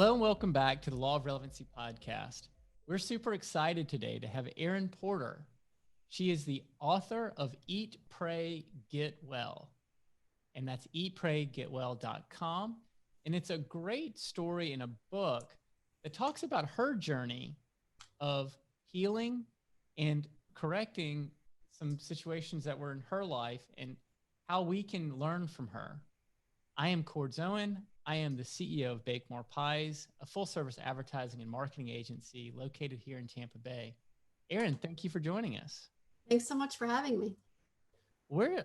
Hello and welcome back to the Law of Relevancy podcast. We're super excited today to have Erin Porter. She is the author of Eat, Pray, Get Well, and that's eatpraygetwell.com. And it's a great story in a book that talks about her journey of healing and correcting some situations that were in her life and how we can learn from her. I am Cord Owen. I am the CEO of Bake More Pies, a full-service advertising and marketing agency located here in Tampa Bay. Erin, thank you for joining us. Thanks so much for having me. We're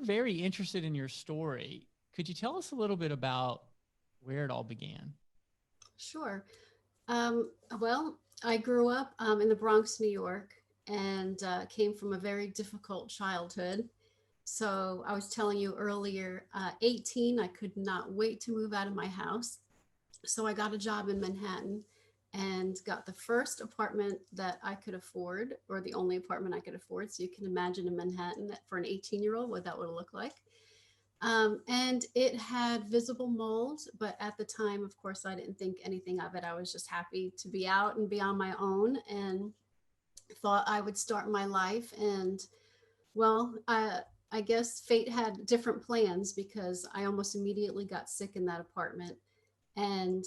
very interested in your story. Could you tell us a little bit about where it all began? Sure. Well, I grew up in the Bronx, New York, and came from a very difficult childhood. So I was telling you earlier, 18, I could not wait to move out of my house. So I got a job in Manhattan and got the first apartment that I could afford, or the only apartment I could afford. So you can imagine in Manhattan for an 18-year-old what that would look like. And it had visible mold, but at the time, of course, I didn't think anything of it. I was just happy to be out and be on my own and thought I would start my life. And well, I guess fate had different plans because I almost immediately got sick in that apartment. And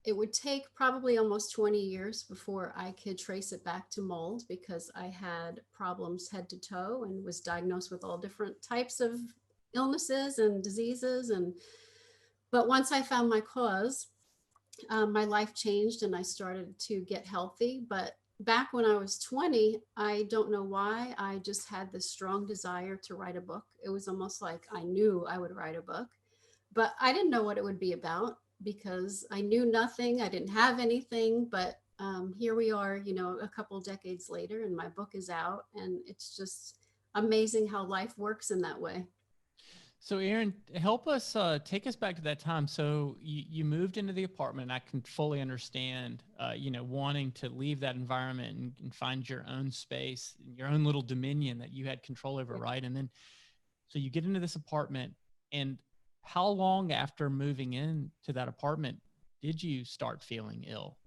it would take probably almost 20 years before I could trace it back to mold because I had problems head to toe and was diagnosed with all different types of illnesses and diseases. But once I found my cause, my life changed and I started to get healthy. But back when I was 20, I don't know why, I just had this strong desire to write a book. It was almost like I knew I would write a book, but I didn't know what it would be about because I knew nothing. I didn't have anything, but here we are, a couple decades later, and my book is out, and it's just amazing how life works in that way. So Erin, help us, take us back to that time. So you moved into the apartment. I can fully understand, wanting to leave that environment and find your own space, your own little dominion that you had control over, Yeah. right? And then, so you get into this apartment, and how long after moving into that apartment did you start feeling ill?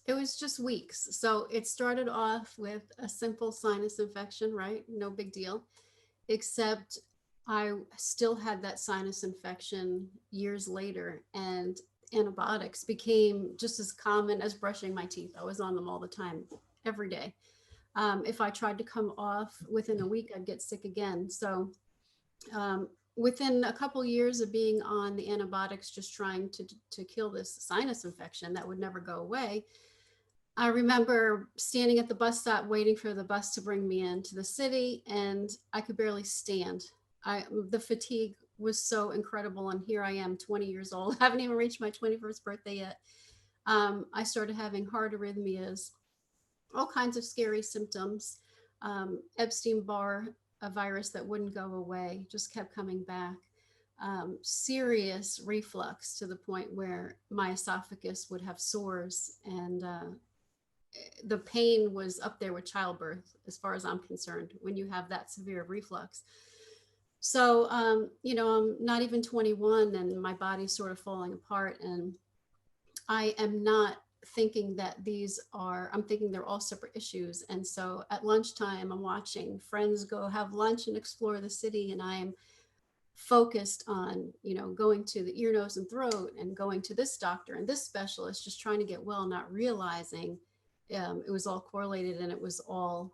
It was just weeks. So it started off with a simple sinus infection, right? No big deal, except I still had that sinus infection years later, and antibiotics became just as common as brushing my teeth. I was on them all the time, every day. If I tried to come off within a week, I'd get sick again. So within a couple years of being on the antibiotics, just trying to kill this sinus infection that would never go away, I remember standing at the bus stop waiting for the bus to bring me into the city, and I could barely stand. The fatigue was so incredible, and here I am, 20 years old. I haven't even reached my 21st birthday yet. I started having heart arrhythmias, all kinds of scary symptoms. Epstein-Barr, a virus that wouldn't go away, just kept coming back. Serious reflux to the point where my esophagus would have sores, and the pain was up there with childbirth, as far as I'm concerned, when you have that severe reflux. So, I'm not even 21 and my body's sort of falling apart. And I am not thinking that I'm thinking they're all separate issues. And so at lunchtime, I'm watching friends go have lunch and explore the city. And I am focused on, going to the ear, nose, and throat and going to this doctor and this specialist, just trying to get well, not realizing it was all correlated and it was all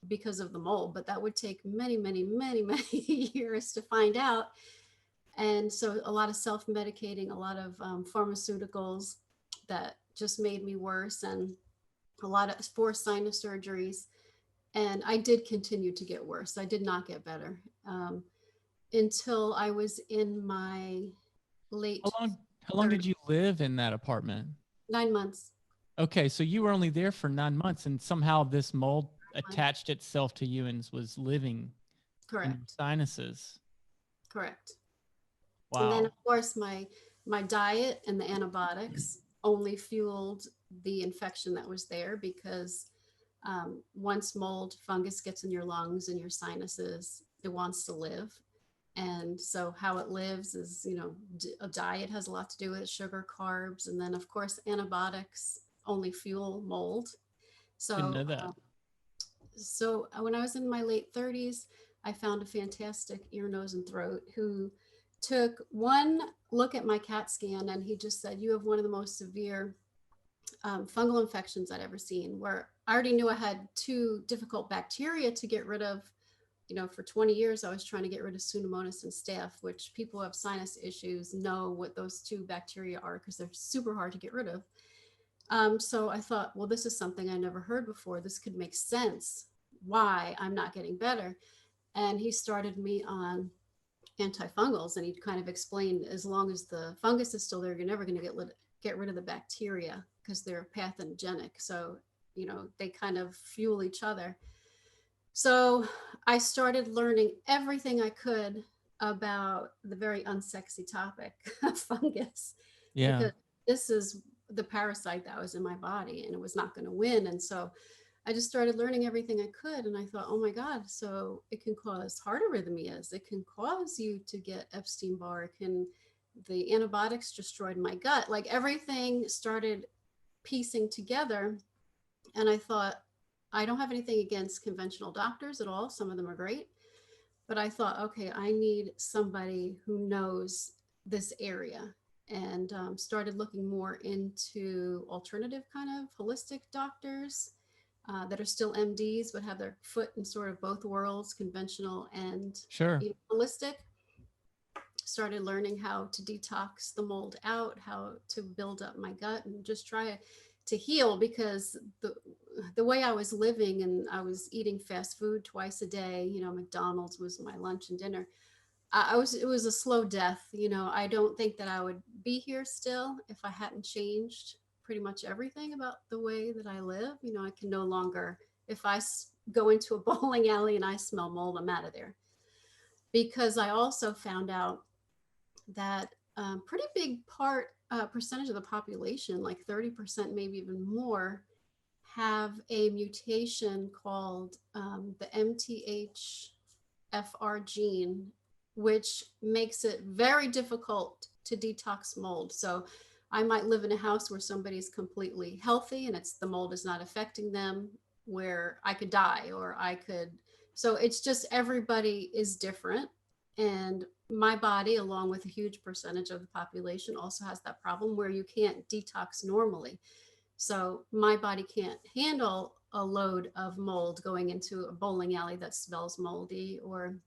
because of the mold. But that would take many, many, many, many years to find out. And so a lot of self-medicating, a lot of pharmaceuticals that just made me worse, and a lot of forced sinus surgeries. And I did continue to get worse. I did not get better until I was in my late How long 30s, did you live in that apartment? 9 months. Okay, so you were only there for 9 months, and somehow this mold 9 months. attached itself to you and was living in your Correct. sinuses. Correct. And then, of Wow. course, my diet and the antibiotics only fueled the infection that was there because once mold fungus gets in your lungs and your sinuses, it wants to live. And so how it lives is, a diet has a lot to do with it, sugar, carbs, and then of course antibiotics only fuel mold. Didn't So know that. when I was in my late 30s, I found a fantastic ear, nose, and throat who took one look at my CAT scan, and he just said, "You have one of the most severe fungal infections I'd ever seen." Where I already knew I had two difficult bacteria to get rid of. For 20 years, I was trying to get rid of Pseudomonas and staph, which people who have sinus issues know what those two bacteria are because they're super hard to get rid of. So I thought, well, this is something I never heard before. This could make sense why I'm not getting better. And he started me on antifungals, and he kind of explained, as long as the fungus is still there, you're never going to get rid of the bacteria because they're pathogenic. So, they kind of fuel each other. So I started learning everything I could about the very unsexy topic of fungus, Yeah. because this is the parasite that was in my body and it was not going to win. And so I just started learning everything I could. And I thought, oh my God, so it can cause heart arrhythmias. It can cause you to get Epstein-Barr. The antibiotics destroyed my gut. Like everything started piecing together. And I thought, I don't have anything against conventional doctors at all. Some of them are great. But I thought, okay, I need somebody who knows this area, and started looking more into alternative kind of holistic doctors that are still MDs, but have their foot in sort of both worlds, conventional and Sure. holistic. Started learning how to detox the mold out, how to build up my gut, and just try to heal, because the way I was living, and I was eating fast food twice a day, McDonald's was my lunch and dinner. It was a slow death. I don't think that I would be here still if I hadn't changed pretty much everything about the way that I live. I can no longer, if I go into a bowling alley and I smell mold, I'm out of there. Because I also found out that pretty big percentage of the population, like 30%, maybe even more, have a mutation called the MTHFR gene, which makes it very difficult to detox mold. So I might live in a house where somebody's completely healthy and the mold is not affecting them, where I could die, or I could. So it's just, everybody is different. And my body, along with a huge percentage of the population, also has that problem where you can't detox normally. So my body can't handle a load of mold going into a bowling alley that smells moldy, or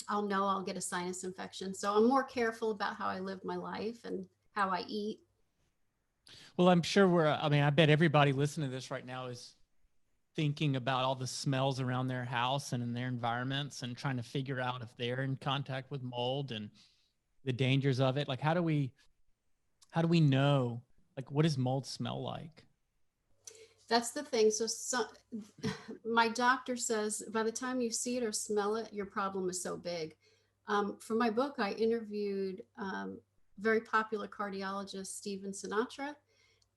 I'll get a sinus infection. So I'm more careful about how I live my life and how I eat. Well, I'm sure I bet everybody listening to this right now is thinking about all the smells around their house and in their environments, and trying to figure out if they're in contact with mold and the dangers of it. Like, how do we know, like, what does mold smell like? That's the thing. So my doctor says by the time you see it or smell it, your problem is so big. For my book, I interviewed very popular cardiologist Stephen Sinatra,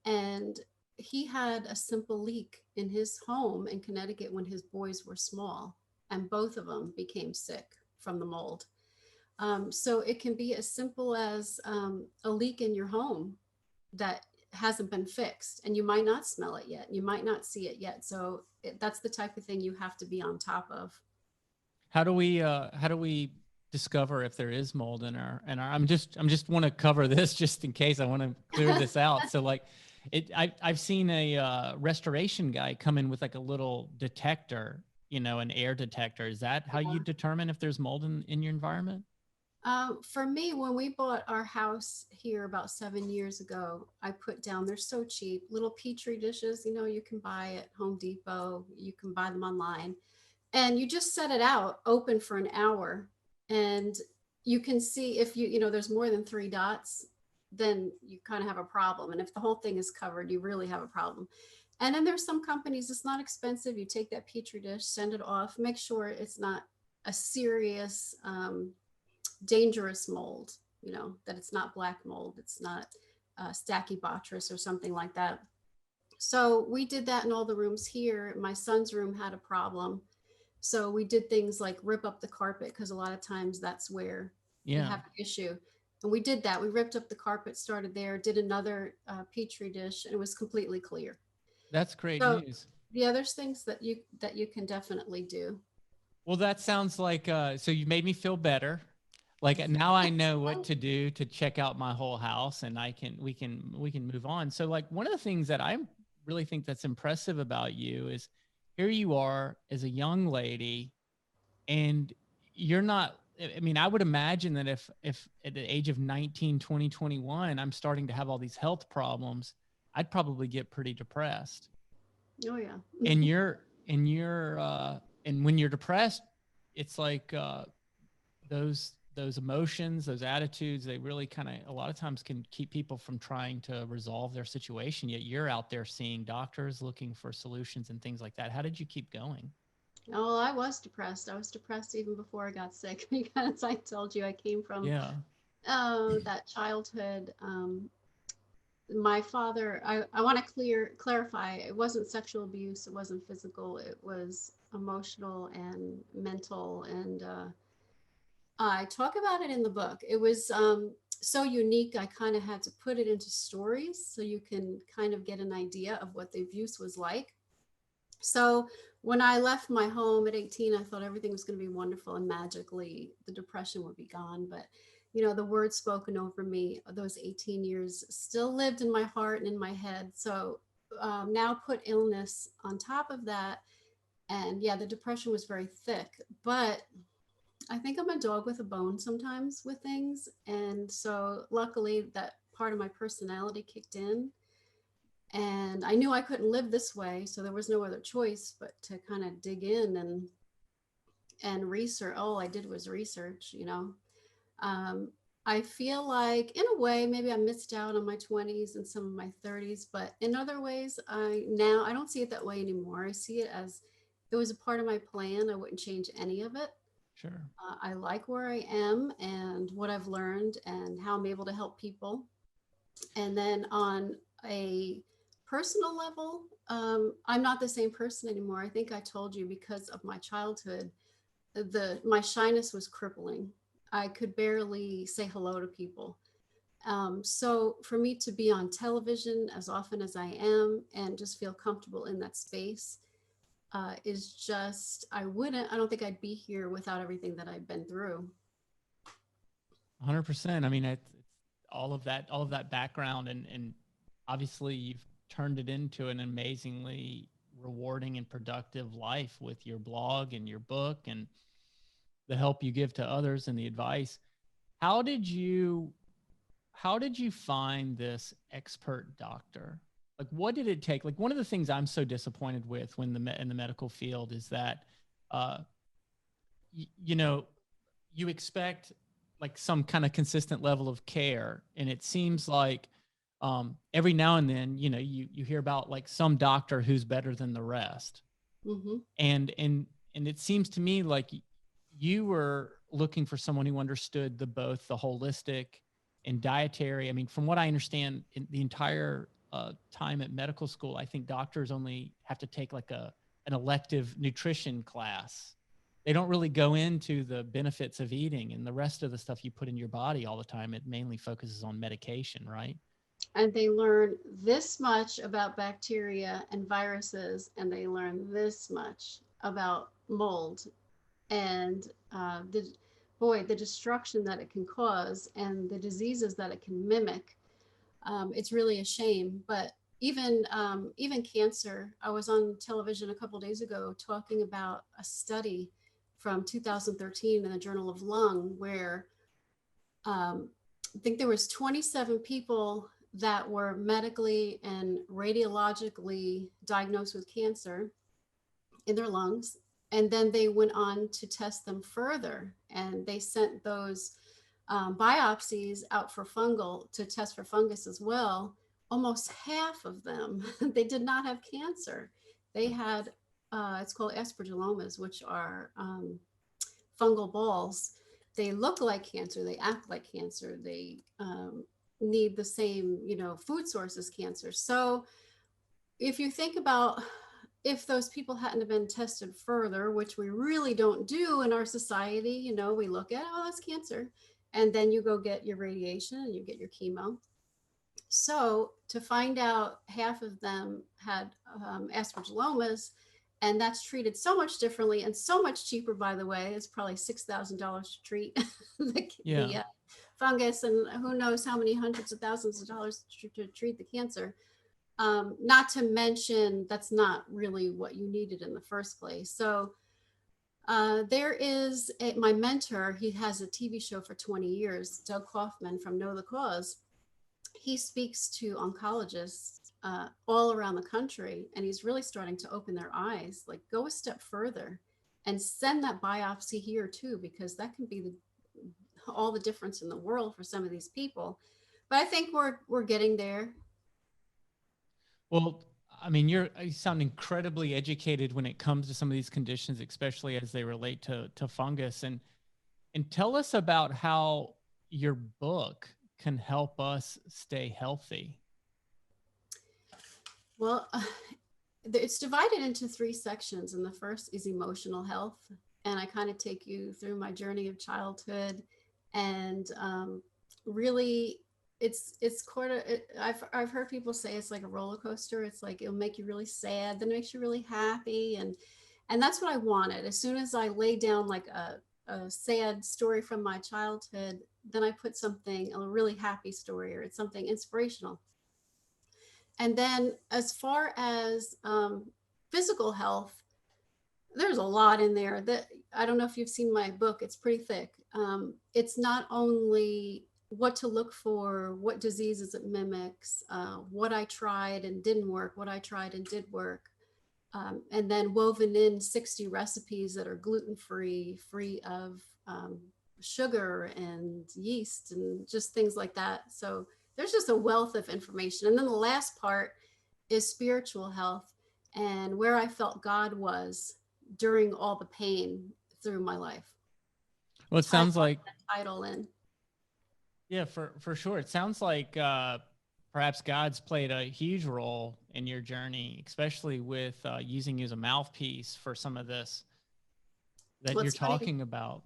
and he had a simple leak in his home in Connecticut when his boys were small, and both of them became sick from the mold. So it can be as simple as a leak in your home that hasn't been fixed, and you might not smell it yet. You might not see it yet. So that's the type of thing you have to be on top of. How do we discover if there is mold in our I'm just want to cover this just in case. I want to clear this out. So like I've seen a restoration guy come in with like a little detector, an air detector. Is that how you determine if there's mold in your environment? For me, when we bought our house here about 7 years ago, I put down, they're so cheap, little Petri dishes, you can buy at Home Depot, you can buy them online, and you just set it out open for an hour, and you can see if there's more than 3 dots, then you kind of have a problem. And if the whole thing is covered, you really have a problem. And then there's some companies, it's not expensive. You take that Petri dish, send it off, make sure it's not a serious, dangerous mold, that it's not black mold, it's not Stachybotrys or something like that. So we did that in all the rooms here. My son's room had a problem. So we did things like rip up the carpet because a lot of times that's where we Yeah, have an issue. And we did that. We ripped up the carpet, started there, did another petri dish, and it was completely clear. that's great So news. the other things that you can definitely do. Well, that sounds like so you made me feel better. Like now I know what to do to check out my whole house, and we can move on. So like one of the things that I really think that's impressive about you is here you are as a young lady, and you're not. I mean, I would imagine that if at the age of 19, 20, 21, I'm starting to have all these health problems, I'd probably get pretty depressed. Oh yeah. And and when you're depressed, it's like those emotions, those attitudes, they really kind of a lot of times can keep people from trying to resolve their situation. Yet you're out there seeing doctors looking for solutions and things like that. How did you keep going? Oh, I was depressed. I was depressed even before I got sick because I told you I came from Yeah, that childhood. My father, I want to clarify, it wasn't sexual abuse, it wasn't physical, it was emotional and mental. And I talk about it in the book. It was so unique, I kind of had to put it into stories so you can kind of get an idea of what the abuse was like. So when I left my home at 18, I thought everything was going to be wonderful and magically the depression would be gone. But, you know, the words spoken over me, those 18 years still lived in my heart and in my head. So now put illness on top of that. And yeah, the depression was very thick. But I think I'm a dog with a bone sometimes with things. And so luckily that part of my personality kicked in, and I knew I couldn't live this way, so there was no other choice but to kind of dig in and research. All I did was research, you know. um, I feel like in a way maybe I missed out on my 20s and some of my 30s, but in other ways I don't see it that way anymore. I see it as it was a part of my plan. I wouldn't change any of it. sure. I like where I am and what I've learned and how I'm able to help people. And then on a personal level, I'm not the same person anymore. I think I told you because of my childhood, my shyness was crippling. I could barely say hello to people. So for me to be on television as often as I am and just feel comfortable in that space is just, I don't think I'd be here without everything that I've been through. 100%. I mean, it's all of that background, and obviously you've turned it into an amazingly rewarding and productive life with your blog and your book and the help you give to others and the advice. How did you how did you find this expert doctor? Like, what did it take? Like, one of the things I'm so disappointed with when in the medical field is that, uh, you know, you expect like some kind of consistent level of care, and it seems like every now and then, you hear about like some doctor who's better than the rest, Hmm. and it seems to me like you were looking for someone who understood both the holistic and dietary. I mean, from what I understand, in the entire time at medical school, I think doctors only have to take like an elective nutrition class. They don't really go into the benefits of eating, and the rest of the stuff you put in your body all the time. It mainly focuses on medication, right? And they learn this much about bacteria and viruses, and they learn this much about mold and the destruction that it can cause and the diseases that it can mimic. It's really a shame. But even cancer, I was on television a couple of days ago talking about a study from 2013 in the Journal of Lung where um, I think there was 27 people that were medically and radiologically diagnosed with cancer in their lungs. And then they went on to test them further, and they sent those biopsies out for fungal to test for fungus as well. Almost half of them, they did not have cancer. They had, it's called aspergillomas, which are fungal balls. They look like cancer, they act like cancer, they need the same, food source as cancer. So if you think about if those people hadn't have been tested further, which we really don't do in our society, we look at, oh, that's cancer. And then you go get your radiation and you get your chemo. So to find out half of them had aspergillomas, and that's treated so much differently and so much cheaper, by the way. It's probably $6,000 to treat Yeah. the fungus, and who knows how many hundreds of thousands of dollars to treat the cancer. Not to mention, that's not really what you needed in the first place. So there is my mentor. He has a TV show for 20 years, Doug Kaufman from Know the Cause. He speaks to oncologists all around the country, and he's really starting to open their eyes, like go a step further and send that biopsy here too, because that can be all the difference in the world for some of these people. But I think we're getting there. Well, I mean, you sound incredibly educated when it comes to some of these conditions, especially as they relate to fungus. And tell us about how your book can help us stay healthy. Well, it's divided into 3 sections, and the first is emotional health, and I kind of take you through my journey of childhood, and really, it's quite I've heard people say it's like a roller coaster. It's like it'll make you really sad, then it makes you really happy, and that's what I wanted. As soon as I lay down like a sad story from my childhood, then I put something, a really happy story, or it's something inspirational. And then as far as physical health, there's a lot in there that I don't know if you've seen my book. It's pretty thick. It's not only what to look for, what diseases it mimics, what I tried and didn't work, what I tried and did work. And then woven in 60 recipes that are gluten-free, free of sugar and yeast and just things like that. So there's just a wealth of information. And then the last part is spiritual health and where I felt God was during all the pain through my life. Well, it sounds like that title in. Yeah, for sure. It sounds like perhaps God's played a huge role in your journey, especially with using you as a mouthpiece for some of this that you're talking about.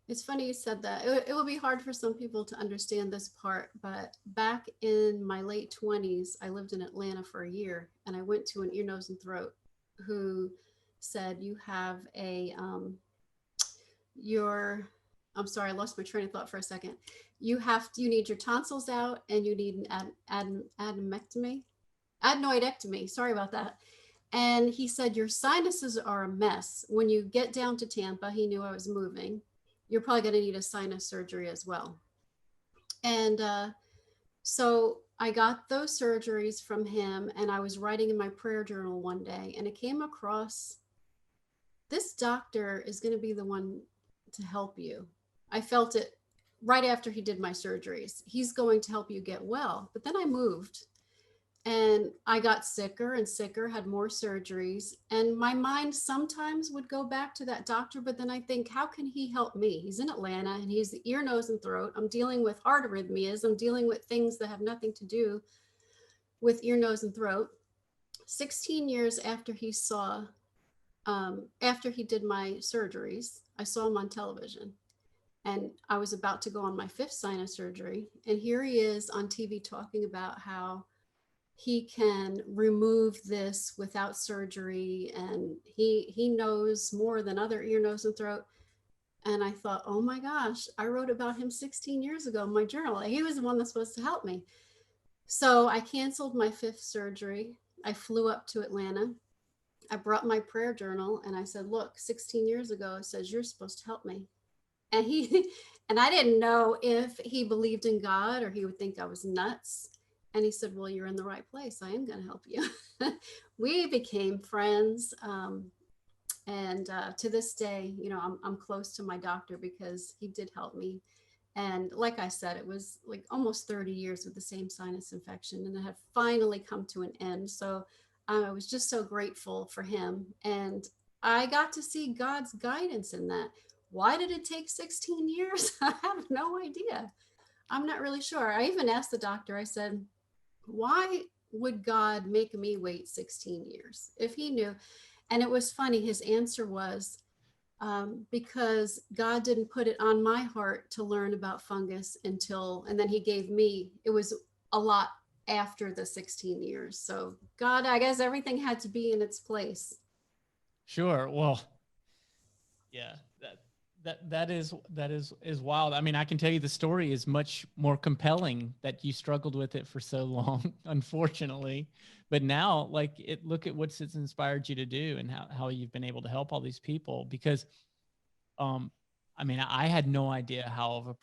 It's funny you said that. It will be hard for some people to understand this part, but back in my late 20s, I lived in Atlanta for a year, and I went to an ear, nose, and throat who said, you have I'm sorry, I lost my train of thought for a second. You need your tonsils out, and you need an adenoidectomy. Sorry about that. And he said, your sinuses are a mess. When you get down to Tampa, he knew I was moving. You're probably going to need a sinus surgery as well. And so I got those surgeries from him, and I was writing in my prayer journal one day, and it came across, this doctor is going to be the one to help you. I felt it right after he did my surgeries. He's going to help you get well. But then I moved, and I got sicker and sicker, had more surgeries. And my mind sometimes would go back to that doctor, but then I think, how can he help me? He's in Atlanta, and he's the ear, nose, and throat. I'm dealing with heart arrhythmias. I'm dealing with things that have nothing to do with ear, nose, and throat. 16 years after he did my surgeries, I saw him on television. And I was about to go on my 5th sinus surgery. And here he is on TV talking about how he can remove this without surgery. And he knows more than other ear, nose, and throat. And I thought, oh my gosh, I wrote about him 16 years ago in my journal. He was the one that's supposed to help me. So I canceled my 5th surgery. I flew up to Atlanta. I brought my prayer journal, and I said, look, 16 years ago, it says you're supposed to help me. And I didn't know if he believed in God or he would think I was nuts. And he said, well, you're in the right place. I am going to help you. We became friends. And to this day, I'm close to my doctor because he did help me. And like I said, it was like almost 30 years with the same sinus infection, and it had finally come to an end. So I was just so grateful for him. And I got to see God's guidance in that. Why did it take 16 years? I have no idea. I'm not really sure. I even asked the doctor, I said, why would God make me wait 16 years? If he knew. And it was funny, his answer was, because God didn't put it on my heart to learn about fungus until, and then he gave me, it was a lot after the 16 years. So God, I guess everything had to be in its place. Sure. Well, yeah, that is wild. I mean, I can tell you the story is much more compelling that you struggled with it for so long, unfortunately. But now, like, look at what it's inspired you to do and how you've been able to help all these people. Because, I mean, I had no idea how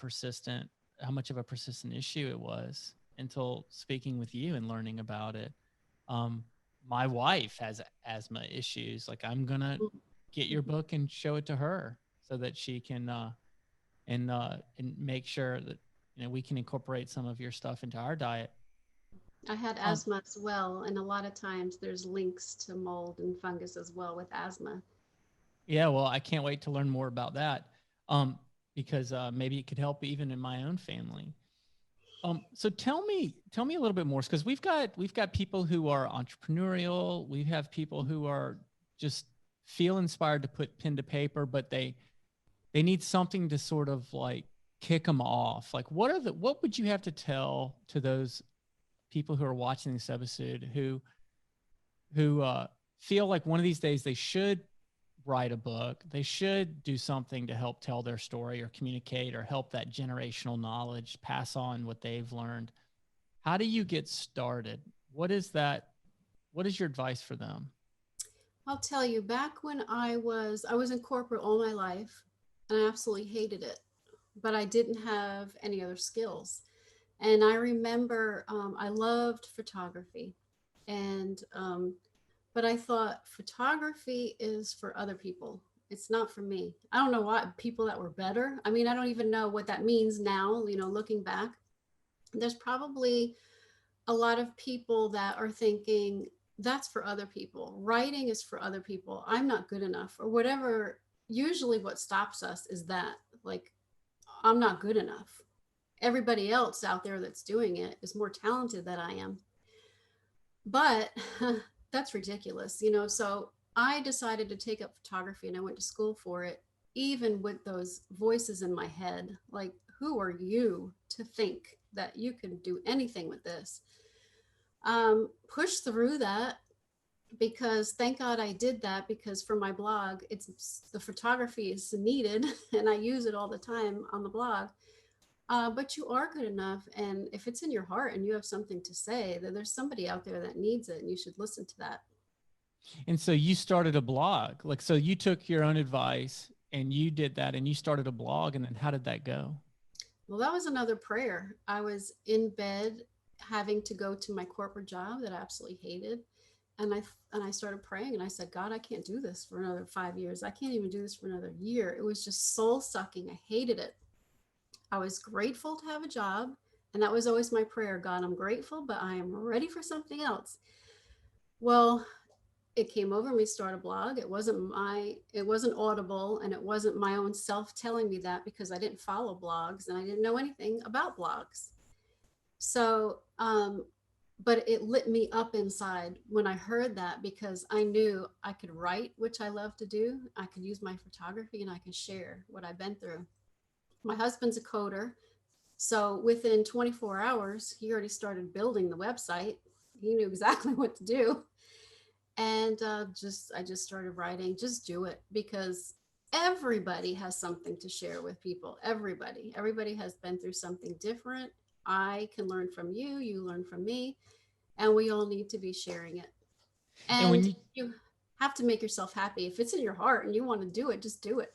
much of a persistent issue it was until speaking with you and learning about it. My wife has asthma issues. Like, I'm gonna get your book and show it to her so that she can and make sure that we can incorporate some of your stuff into our diet. I had asthma as well, and a lot of times there's links to mold and fungus as well with asthma. Yeah, well, I can't wait to learn more about that, because maybe it could help even in my own family. So tell me a little bit more, because we've got people who are entrepreneurial. We have people who are just feel inspired to put pen to paper, but they need something to sort of like kick them off. Like, what would you have to tell to those people who are watching this episode who feel like one of these days they should write a book, they should do something to help tell their story or communicate or help that generational knowledge, pass on what they've learned? How do you get started? What is your advice for them? I'll tell you, back when I was in corporate all my life, and I absolutely hated it, but I didn't have any other skills. And I remember I loved photography, and but I thought photography is for other people. It's not for me. I don't know why people that were better. I mean, I don't even know what that means now, looking back. There's probably a lot of people that are thinking that's for other people. Writing is for other people. I'm not good enough or whatever. Usually what stops us is that, like, I'm not good enough. Everybody else out there that's doing it is more talented than I am. But that's ridiculous, So I decided to take up photography and I went to school for it, even with those voices in my head. Like, who are you to think that you can do anything with this? Push through that, because thank God I did that, because for my blog, it's the photography is needed and I use it all the time on the blog. But you are good enough. And if it's in your heart and you have something to say, then there's somebody out there that needs it and you should listen to that. And so you started a blog. Like, so you took your own advice and you did that and you started a blog. And then how did that go? Well, that was another prayer. I was in bed having to go to my corporate job that I absolutely hated. And I started praying and I said, God, I can't do this for another 5 years. I can't even do this for another year. It was just soul sucking. I hated it. I was grateful to have a job. And that was always my prayer. God, I'm grateful, but I am ready for something else. Well, it came over me to start a blog. It wasn't Audible, and it wasn't my own self telling me that, because I didn't follow blogs and I didn't know anything about blogs. So, but it lit me up inside when I heard that, because I knew I could write, which I love to do. I could use my photography and I can share what I've been through. My husband's a coder. So within 24 hours, he already started building the website. He knew exactly what to do. And I just started writing. Just do it, because everybody has something to share with people. Everybody has been through something different. I can learn from you, you learn from me, and we all need to be sharing it. And when you have to make yourself happy. If it's in your heart and you want to do it, just do it.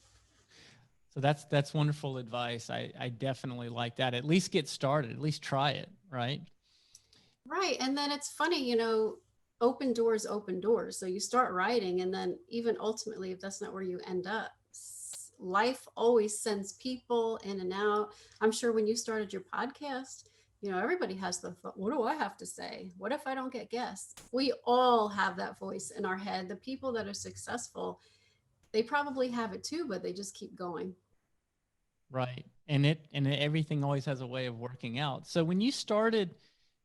So that's wonderful advice. I definitely like that. At least get started, at least try it, right? Right. And then it's funny, open doors. So you start writing, and then even ultimately, if that's not where you end up, life always sends people in and out. I'm sure when you started your podcast, everybody has the thought, what do I have to say? What if I don't get guests? We all have that voice in our head. The people that are successful, they probably have it too, but they just keep going. Right. And everything always has a way of working out. So when you started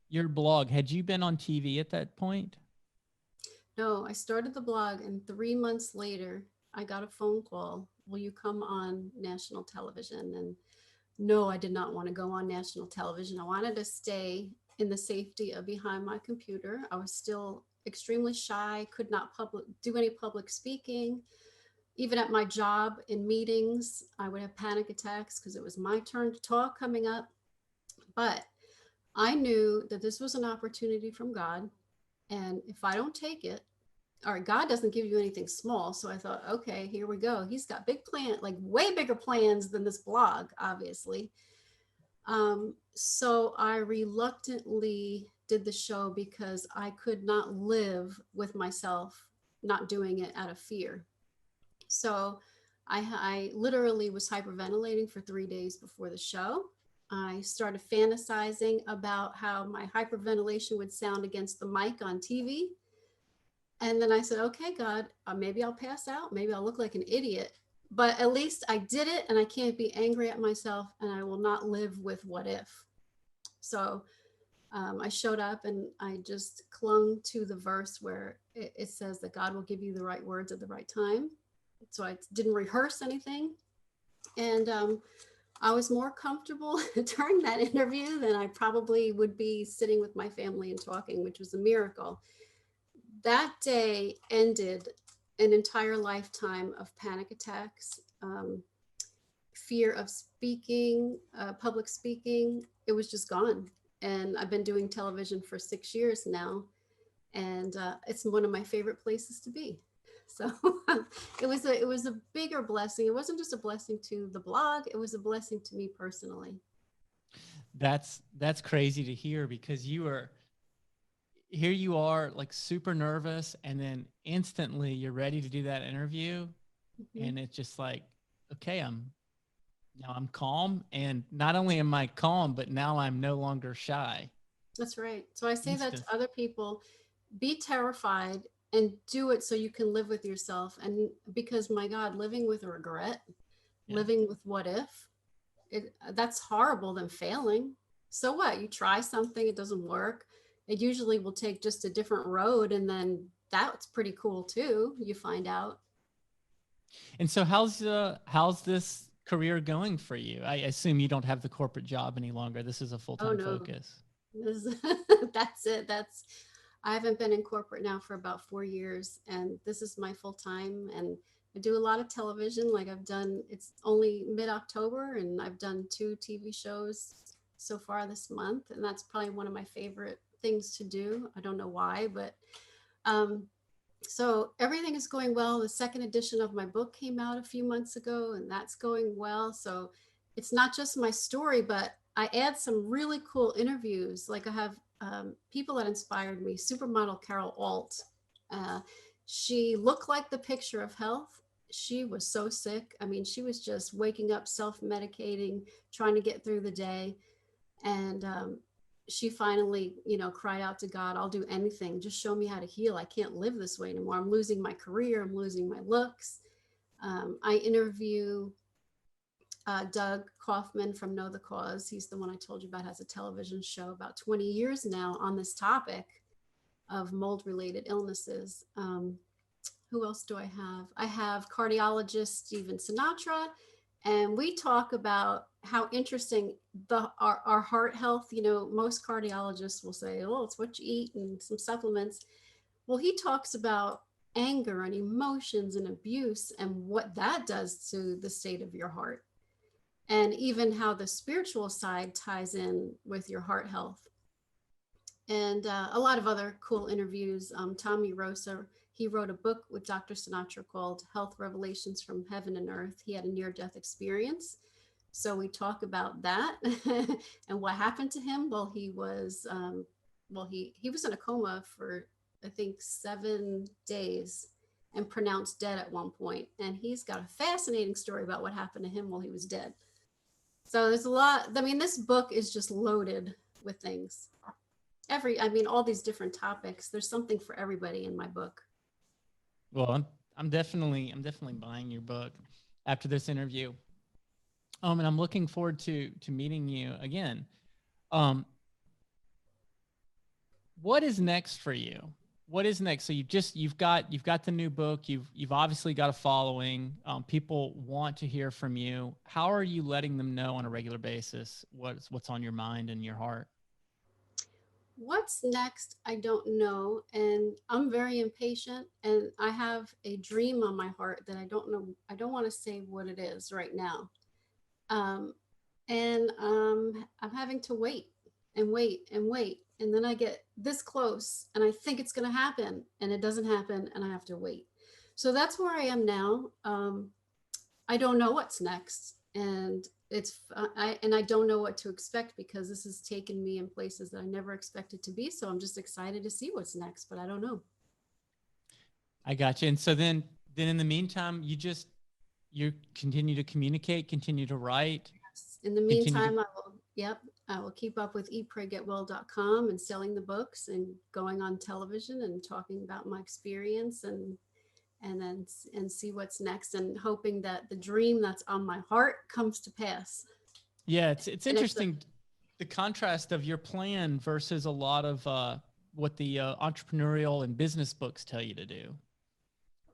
your blog, had you been on TV at that point? No, I started the blog, and 3 months later, I got a phone call. Will you come on national television? And no, I did not want to go on national television. I wanted to stay in the safety of behind my computer. I was still extremely shy, could not do any public speaking. Even at my job in meetings, I would have panic attacks because it was my turn to talk coming up. But I knew that this was an opportunity from God. And if I don't take it, all right, God doesn't give you anything small. So I thought, okay, here we go. He's got big plans, like way bigger plans than this blog, obviously. So I reluctantly did the show because I could not live with myself not doing it out of fear. So I literally was hyperventilating for 3 days before the show. I started fantasizing about how my hyperventilation would sound against the mic on TV. And then I said, okay, God, maybe I'll pass out. Maybe I'll look like an idiot. But at least I did it, and I can't be angry at myself, and I will not live with what if. So I showed up, and I just clung to the verse where it says that God will give you the right words at the right time. So I didn't rehearse anything. And I was more comfortable during that interview than I probably would be sitting with my family and talking, which was a miracle. That day ended an entire lifetime of panic attacks, fear of speaking, public speaking. It was just gone. And I've been doing television for 6 years now, and it's one of my favorite places to be. So it was a bigger blessing. It wasn't just a blessing to the blog; it was a blessing to me personally. That's crazy to hear, because here you are, like super nervous, and then instantly you're ready to do that interview. Mm-hmm. And it's just like, okay, I'm calm, and not only am I calm, but now I'm no longer shy. That's right. So I say that to other people: be terrified and do it so you can live with yourself. And because, my God, living with regret, living with what if, that's horrible than failing. So what? You try something, it doesn't work. It usually will take just a different road, and then that's pretty cool too. You find out. And so how's this career going for you? I assume you don't have the corporate job any longer. This is a full-time focus. That's it. I haven't been in corporate now for about 4 years, and this is my full time. And I do a lot of television. Like it's only mid-October, and I've done 2 TV shows so far this month, and that's probably one of my favorite things to do. I don't know why, but so everything is going well. The second edition of my book came out a few months ago, and that's going well. So it's not just my story, but I add some really cool interviews. Like I have people that inspired me. Supermodel Carol Alt. She looked like the picture of health. She was so sick. I mean, she was just waking up, self-medicating, trying to get through the day. And she finally, cried out to God, I'll do anything. Just show me how to heal. I can't live this way anymore. I'm losing my career. I'm losing my looks. I interview Doug Kaufman from Know the Cause. He's the one I told you about, has a television show about 20 years now on this topic of mold-related illnesses. Who else do I have? I have cardiologist Stephen Sinatra, and we talk about how interesting our heart health. Most cardiologists will say, oh, it's what you eat and some supplements. Well, he talks about anger and emotions and abuse and what that does to the state of your heart, and even how the spiritual side ties in with your heart health. And a lot of other cool interviews. Tommy Rosa, he wrote a book with Dr. Sinatra called Health Revelations from Heaven and Earth. He had a near-death experience. So we talk about that and what happened to him. Well, he was in a coma for, I think, 7 days and pronounced dead at one point. And he's got a fascinating story about what happened to him while he was dead. So there's a lot. I mean, this book is just loaded with things. All these different topics. There's something for everybody in my book. Well, I'm definitely buying your book after this interview. And I'm looking forward to meeting you again. what is next for you? What is next? So you've got the new book. You've obviously got a following. People want to hear from you. How are you letting them know on a regular basis what's on your mind and your heart? What's next? I don't know. And I'm very impatient and I have a dream on my heart that I don't know. I don't want to say what it is right now. Um, and I'm having to wait and wait and wait. And then I get this close and I think it's going to happen and it doesn't happen and I have to wait. So that's where I am now. I don't know what's next. And I don't know what to expect because this has taken me in places that I never expected to be. So I'm just excited to see what's next, but I don't know. I got you. And so then in the meantime, you continue to communicate, continue to write, In the continue to. meantime, I will keep up with eatpraygetwell.com and selling the books and going on television and talking about my experience and see what's next and hoping that the dream that's on my heart comes to pass. Yeah, it's And it's interesting the contrast of your plan versus a lot of what the entrepreneurial and business books tell you to do.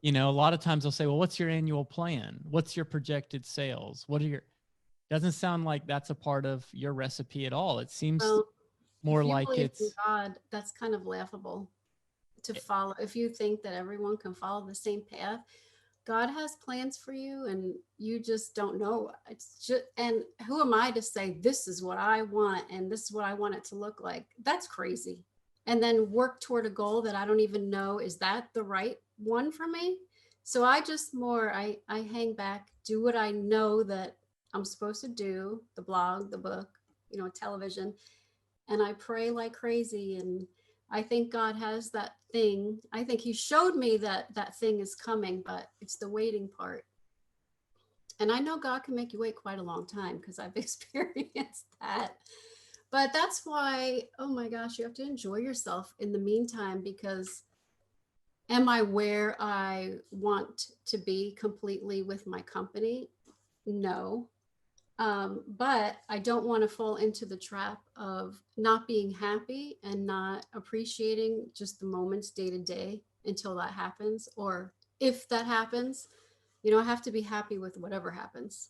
You know, a lot of times they'll say, well, what's your annual plan? What's your projected sales? What are your, doesn't sound like that's a part of your recipe at all. It seems well, more if you like believe in it's, God, that's kind of laughable to follow. If you think that everyone can follow the same path, God has plans for you and you just don't know. It's just, and who am I to say this is what I want and this is what I want it to look like? That's crazy. And then work toward a goal that I don't even know, is that the right one for me? So I just more, I hang back, do what I know that I'm supposed to do, the blog, the book, television, and I pray like crazy. And I think God has that thing. I think He showed me that that thing is coming, but it's the waiting part. And I know God can make you wait quite a long time because I've experienced that. But that's why, oh my gosh, you have to enjoy yourself in the meantime because am I where I want to be completely with my company? No. But I don't want to fall into the trap of not being happy and not appreciating just the moments day to day until that happens. Or if that happens, I have to be happy with whatever happens.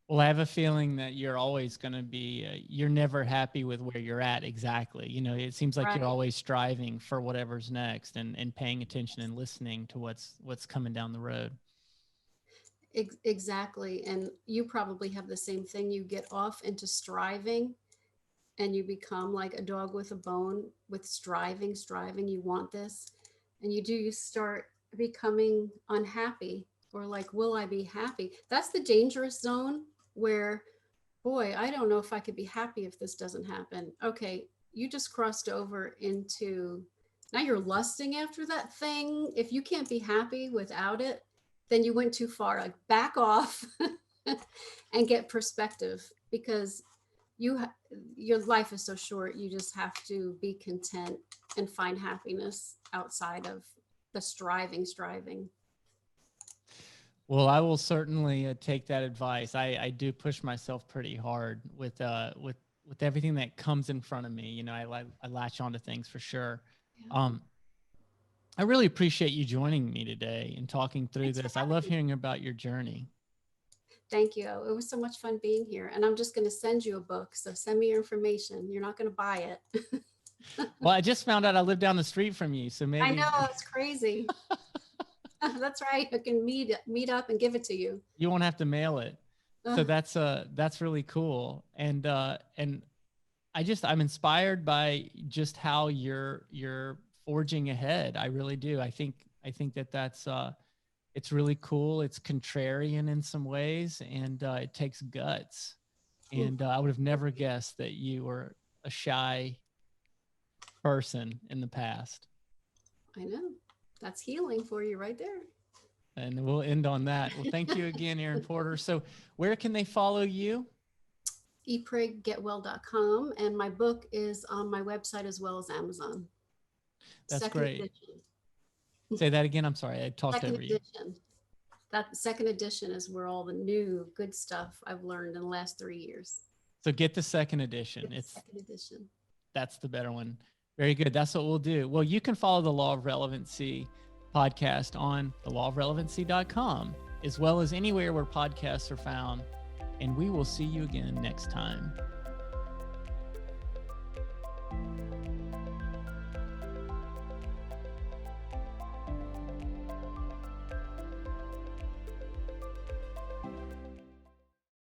well, I have a feeling that you're always going to be, you're never happy with where you're at exactly. You know, it seems like you're Right. always striving for whatever's next and paying attention and listening to what's coming down the road. Exactly. And you probably have the same thing. You get off into striving and you become like a dog with a bone with striving. You want this. And you start becoming unhappy or like, will I be happy? That's the dangerous zone where, boy, I don't know if I could be happy if this doesn't happen. Okay, you just crossed over into now you're lusting after that thing. If you can't be happy without it, then you went too far. Like back off and get perspective because your life is so short. You just have to be content and find happiness outside of the striving. Well, I will certainly take that advice. I do push myself pretty hard with everything that comes in front of me. You know, I latch onto things for sure. Yeah. I really appreciate you joining me today and talking through Thanks for this. I having love me. hearing about your journey. Thank you. It was so much fun being here. And I'm just going to send you a book. So send me your information. You're not going to buy it. Well, I just found out I live down the street from you, so I maybe know, it's crazy. That's right. I can meet up and give it to you. you won't have to mail it. So Uh, that's really cool. And I'm inspired by just how you're forging ahead. I really do. I think that's it's really cool. It's contrarian in some ways, and it takes guts. And I would have never guessed that you were a shy person in the past. I know. That's healing for you right there. And we'll end on that. Well, thank you again, Erin Porter. So where can they follow you? eatpraygetwell.com. And my book is on my website as well as Amazon. That's Second great. edition. Say that again. I'm sorry. I talked Second over you. edition. That second edition is where all the new good stuff I've learned in the last 3 years. So get the second edition. It's It's second edition. That's the better one. Very good. That's what we'll do. Well, you can follow the Law of Relevancy podcast on thelawofrelevancy.com, as well as anywhere where podcasts are found. And we will see you again next time.